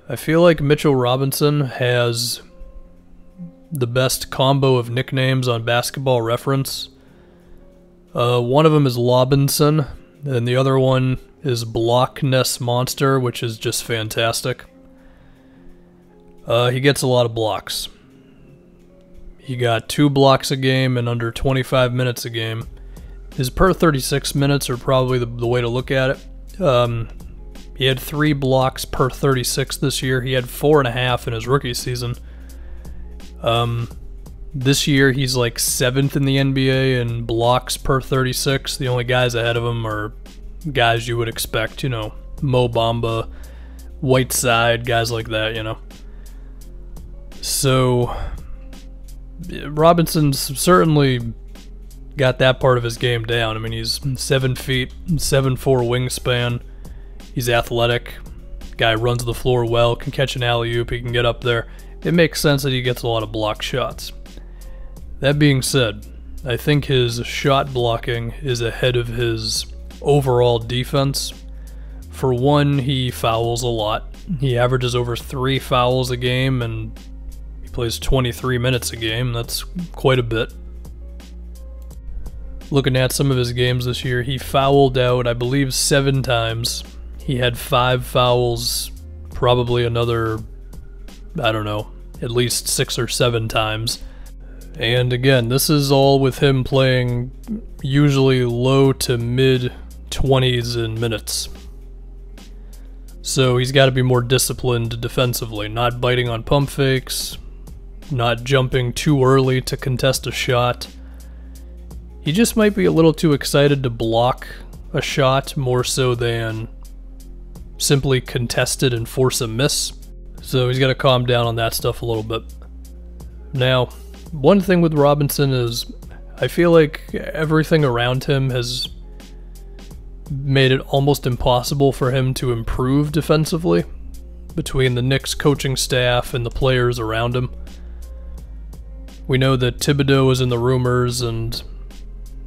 I feel like Mitchell Robinson has the best combo of nicknames on Basketball Reference. One of them is Lobinson, and the other one is Block Ness Monster, which is just fantastic. He gets a lot of blocks. He got 2 blocks a game in under 25 minutes a game. His per 36 minutes are probably the way to look at it. He had 3 blocks per 36 this year. He had 4.5 in his rookie season. This year he's like 7th in the NBA in blocks per 36. The only guys ahead of him are guys you would expect, you know, Mo Bamba, Whiteside, guys like that, you know. So Robinson's certainly got that part of his game down. I mean, he's 7 feet, 7'4" wingspan. He's athletic. Guy runs the floor well, can catch an alley-oop, he can get up there. It makes sense that he gets a lot of block shots. That being said, I think his shot blocking is ahead of his overall defense. For one, he fouls a lot. He averages over 3 fouls a game, and he plays 23 minutes a game. That's quite a bit. Looking at some of his games this year, he fouled out, I believe, 7 times. He had 5 fouls, probably another, I don't know, at least 6 or 7 times. And again, this is all with him playing usually low to mid 20s in minutes. So he's got to be more disciplined defensively, not biting on pump fakes, not jumping too early to contest a shot. He just might be a little too excited to block a shot more so than simply contest it and force a miss. So he's got to calm down on that stuff a little bit. Now, one thing with Robinson is I feel like everything around him has made it almost impossible for him to improve defensively between the Knicks coaching staff and the players around him. We know that Thibodeau is in the rumors, and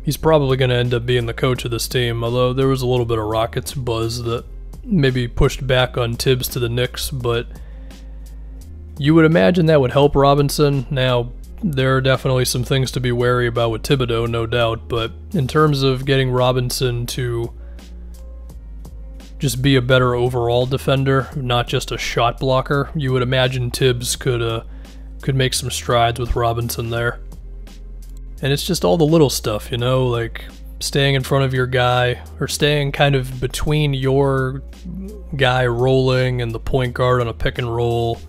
he's probably going to end up being the coach of this team, although there was a little bit of Rockets buzz that maybe pushed back on Tibbs to the Knicks, but you would imagine that would help Robinson. Now, there are definitely some things to be wary about with Thibodeau, no doubt, but in terms of getting Robinson to just be a better overall defender, not just a shot blocker, you would imagine Tibbs could make some strides with Robinson there. And it's just all the little stuff, you know, like staying in front of your guy, or staying kind of between your guy rolling and the point guard on a pick and roll,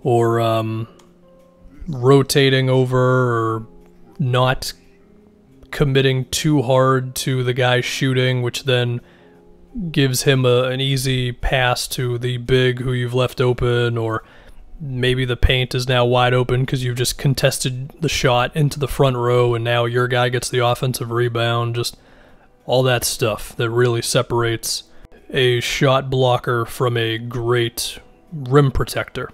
or rotating over, or not committing too hard to the guy shooting, which then gives him an easy pass to the big who you've left open, or maybe the paint is now wide open because you've just contested the shot into the front row and now your guy gets the offensive rebound. Just all that stuff that really separates a shot blocker from a great rim protector.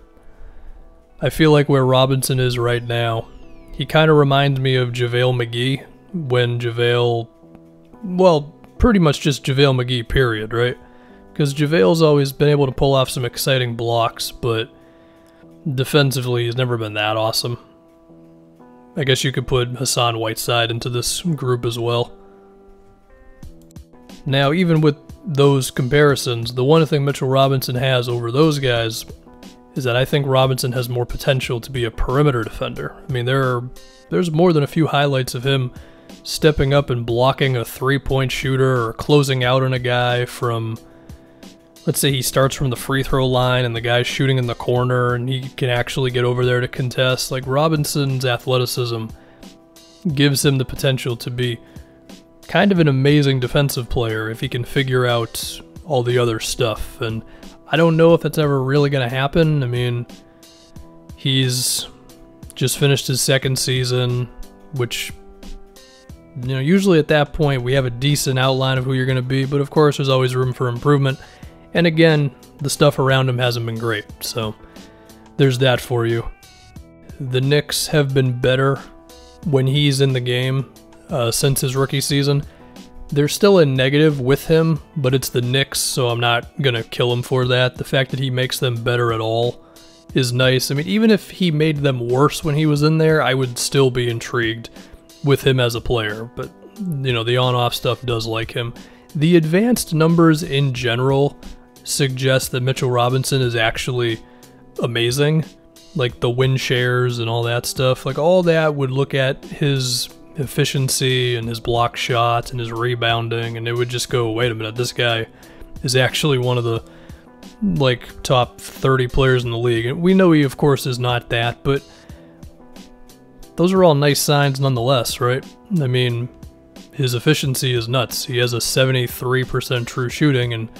I feel like where Robinson is right now, he kind of reminds me of JaVale McGee when JaVale, well, pretty much just JaVale McGee, period, right? Because JaVale's always been able to pull off some exciting blocks, but defensively he's never been that awesome. I guess you could put Hassan Whiteside into this group as well. Now, even with those comparisons, the one thing Mitchell Robinson has over those guys is that I think Robinson has more potential to be a perimeter defender. I mean, there's more than a few highlights of him stepping up and blocking a three-point shooter or closing out on a guy from, let's say he starts from the free throw line and the guy's shooting in the corner and he can actually get over there to contest. Like, Robinson's athleticism gives him the potential to be kind of an amazing defensive player if he can figure out all the other stuff. And I don't know if it's ever really going to happen. I mean, he's just finished his second season, which, you know, usually at that point we have a decent outline of who you're going to be, but of course there's always room for improvement. And again, the stuff around him hasn't been great, so there's that for you. The Knicks have been better when he's in the game since his rookie season. They're still in negative with him, but it's the Knicks, so I'm not going to kill him for that. The fact that he makes them better at all is nice. I mean, even if he made them worse when he was in there, I would still be intrigued with him as a player. But, you know, the on-off stuff does like him. The advanced numbers in general suggest that Mitchell Robinson is actually amazing. Like the win shares and all that stuff. Like all that would look at his efficiency and his block shots and his rebounding, and it would just go, wait a minute, this guy is actually one of the like top 30 players in the league. And we know he of course is not that, but those are all nice signs nonetheless, right? I mean, his efficiency is nuts. He has a 73% true shooting, and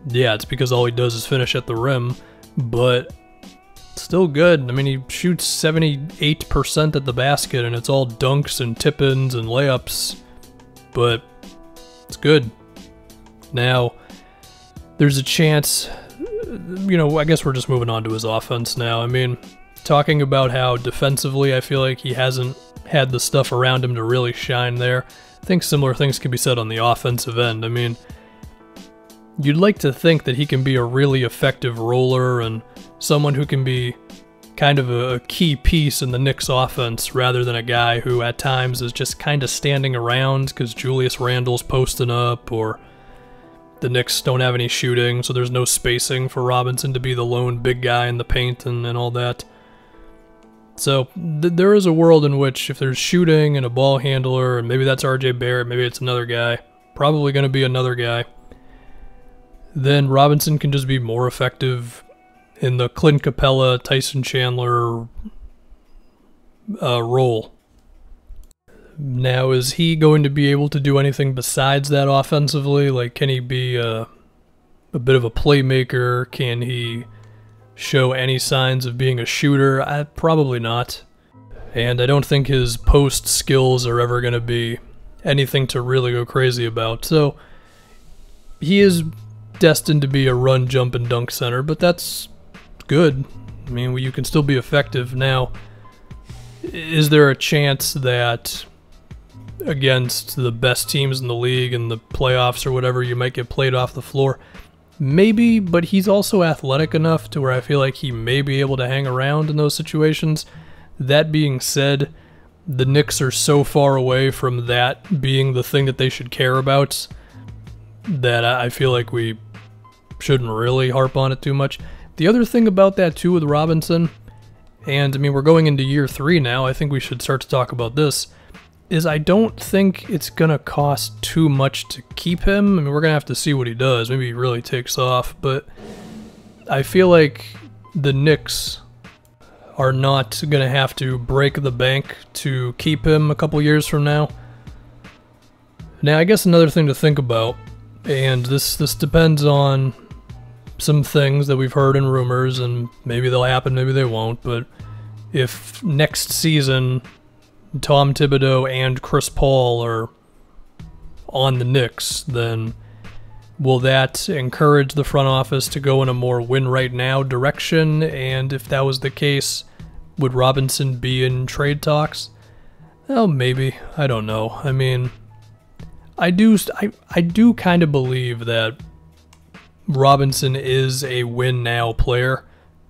yeah, it's because all he does is finish at the rim, but still good. I mean, he shoots 78% at the basket, and it's all dunks and tip-ins and layups, but it's good. Now, there's a chance, you know, I guess we're just moving on to his offense now. I mean, talking about how defensively I feel like he hasn't had the stuff around him to really shine there, I think similar things can be said on the offensive end. I mean, you'd like to think that he can be a really effective roller and someone who can be kind of a key piece in the Knicks offense rather than a guy who at times is just kind of standing around because Julius Randle's posting up or the Knicks don't have any shooting, so there's no spacing for Robinson to be the lone big guy in the paint and all that. So there is a world in which if there's shooting and a ball handler, and maybe that's RJ Barrett, maybe it's another guy, probably going to be another guy, then Robinson can just be more effective in the Clint Capella, Tyson Chandler role. Now, is he going to be able to do anything besides that offensively? Like, can he be a bit of a playmaker? Can he show any signs of being a shooter? Probably not. And I don't think his post skills are ever going to be anything to really go crazy about. So, he is destined to be a run, jump, and dunk center, but that's good. I mean, you can still be effective. Now, is there a chance that against the best teams in the league in the playoffs or whatever, you might get played off the floor? Maybe, but he's also athletic enough to where I feel like he may be able to hang around in those situations. That being said, the Knicks are so far away from that being the thing that they should care about that I feel like we shouldn't really harp on it too much. The other thing about that too with Robinson, and I mean we're going into year 3 now, I think we should start to talk about this, is I don't think it's going to cost too much to keep him. I mean, we're going to have to see what he does. Maybe he really takes off, but I feel like the Knicks are not going to have to break the bank to keep him a couple years from now. Now, I guess another thing to think about, and this depends on some things that we've heard in rumors, and maybe they'll happen, maybe they won't, but if next season Tom Thibodeau and Chris Paul are on the Knicks, then will that encourage the front office to go in a more win-right-now direction? And if that was the case, would Robinson be in trade talks? Well, maybe. I don't know. I mean, I do kind of believe that Robinson is a win-now player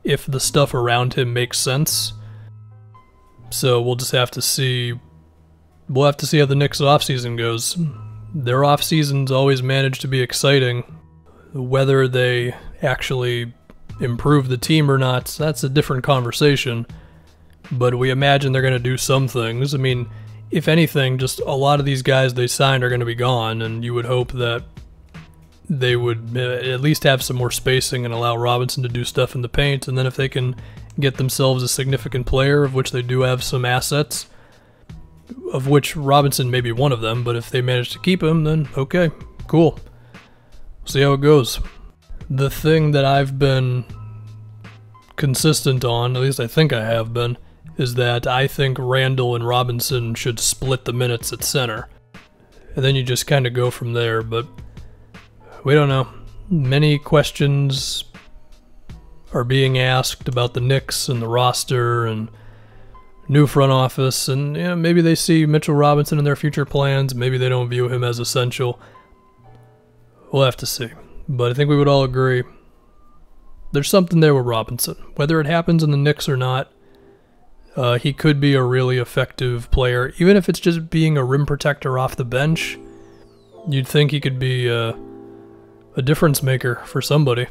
if the stuff around him makes sense. So we'll just have to see. We'll have to see how the Knicks' offseason goes. Their offseasons always manage to be exciting. Whether they actually improve the team or not, that's a different conversation. But we imagine they're going to do some things. I mean, if anything, just a lot of these guys they signed are going to be gone, and you would hope that they would at least have some more spacing and allow Robinson to do stuff in the paint, and then if they can get themselves a significant player, of which they do have some assets, of which Robinson may be one of them, but if they manage to keep him, then okay, cool. See how it goes. The thing that I've been consistent on, at least I think I have been, is that I think Randle and Robinson should split the minutes at center. And then you just kind of go from there, but we don't know. Many questions are being asked about the Knicks and the roster and new front office, and maybe they see Mitchell Robinson in their future plans. Maybe they don't view him as essential. We'll have to see. But I think we would all agree there's something there with Robinson. Whether it happens in the Knicks or not, he could be a really effective player. Even if it's just being a rim protector off the bench, you'd think he could be a difference maker for somebody.